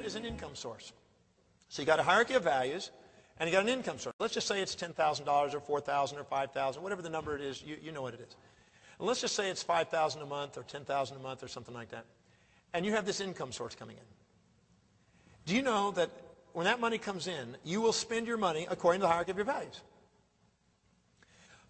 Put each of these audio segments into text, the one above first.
here is an income source. So you got a hierarchy of values, and you got an income source. Let's just say it's $10,000 or $4,000 or $5,000, whatever the number it is, you know what it is. And let's just say it's $5,000 a month or $10,000 a month or something like that. And you have this income source coming in. Do you know that when that money comes in, you will spend your money according to the hierarchy of your values?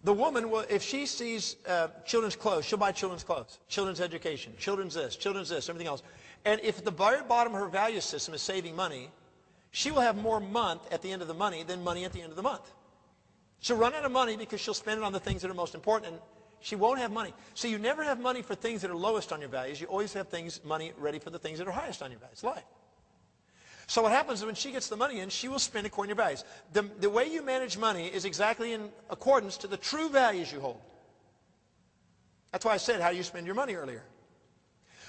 The woman will, if she sees children's clothes, she'll buy children's clothes, children's education, children's this, everything else. And if the very bottom of her value system is saving money, she will have more month at the end of the money than money at the end of the month. She'll run out of money because she'll spend it on the things that are most important, and she won't have money. So you never have money for things that are lowest on your values. You always have money ready for the things that are highest on your values. Life. So what happens is when she gets the money in, she will spend according to your values. The way you manage money is exactly in accordance to the true values you hold. That's why I said how you spend your money earlier.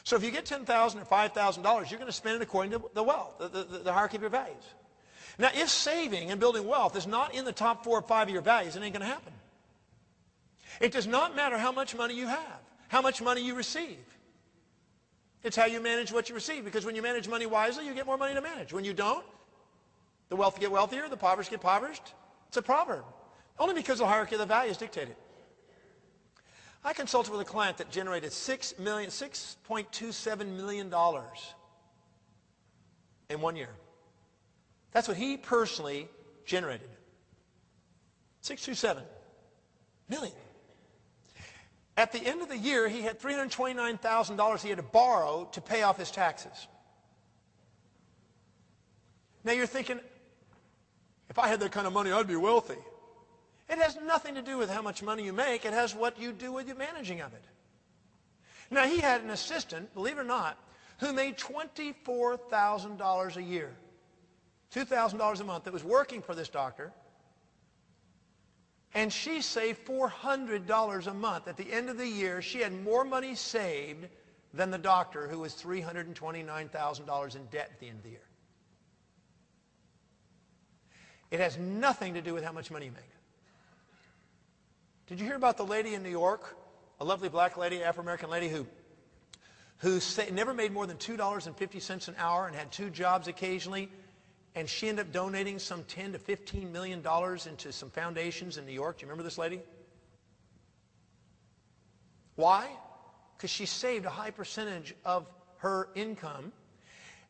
So if you get $10,000 or $5,000, you're going to spend it according to the wealth, the hierarchy of your values. Now, if saving and building wealth is not in the top 4 or 5 of your values, it ain't going to happen. It does not matter how much money you have, how much money you receive. It's how you manage what you receive, because when you manage money wisely, you get more money to manage. When you don't, the wealthy get wealthier, the impoverished get impoverished. It's a proverb. Only because the hierarchy of the values dictate it. I consulted with a client that generated $6.27 million in 1 year. That's what he personally generated. 627 million. At the end of the year, he had $329,000 he had to borrow to pay off his taxes. Now you're thinking, if I had that kind of money, I'd be wealthy. It has nothing to do with how much money you make. It has what you do with the managing of it. Now, he had an assistant, believe it or not, who made $24,000 a year, $2,000 a month, that was working for this doctor, and she saved $400 a month. At the end of the year, she had more money saved than the doctor, who was $329,000 in debt at the end of the year. It has nothing to do with how much money you make. Did you hear about the lady in New York, a lovely black lady, Afro-American lady, who never made more than $2.50 an hour and had 2 jobs occasionally, and she ended up donating some $10 to $15 million into some foundations in New York? Do you remember this lady? Why? Because she saved a high percentage of her income,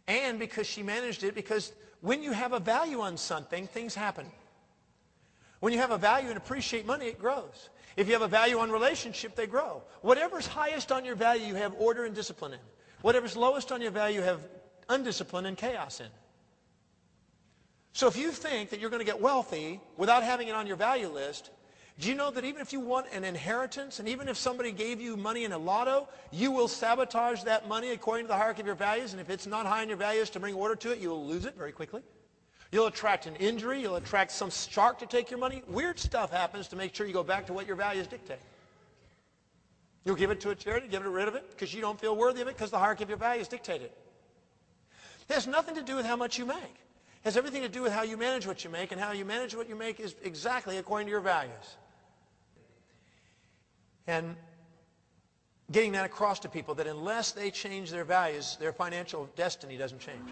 and because she managed it, because when you have a value on something, things happen. When you have a value and appreciate money, it grows. If you have a value on relationship, they grow. Whatever's highest on your value, you have order and discipline in. Whatever's lowest on your value, you have undiscipline and chaos in. So if you think that you're going to get wealthy without having it on your value list, do you know that even if you want an inheritance, and even if somebody gave you money in a lotto, you will sabotage that money according to the hierarchy of your values, and if it's not high on your values to bring order to it, you'll lose it very quickly. You'll attract an injury. You'll attract some shark to take your money. Weird stuff happens to make sure you go back to what your values dictate. You'll give it to a charity, give rid of it, because you don't feel worthy of it, because the hierarchy of your values dictate it. It has nothing to do with how much you make. It has everything to do with how you manage what you make, and how you manage what you make is exactly according to your values. And getting that across to people, that unless they change their values, their financial destiny doesn't change.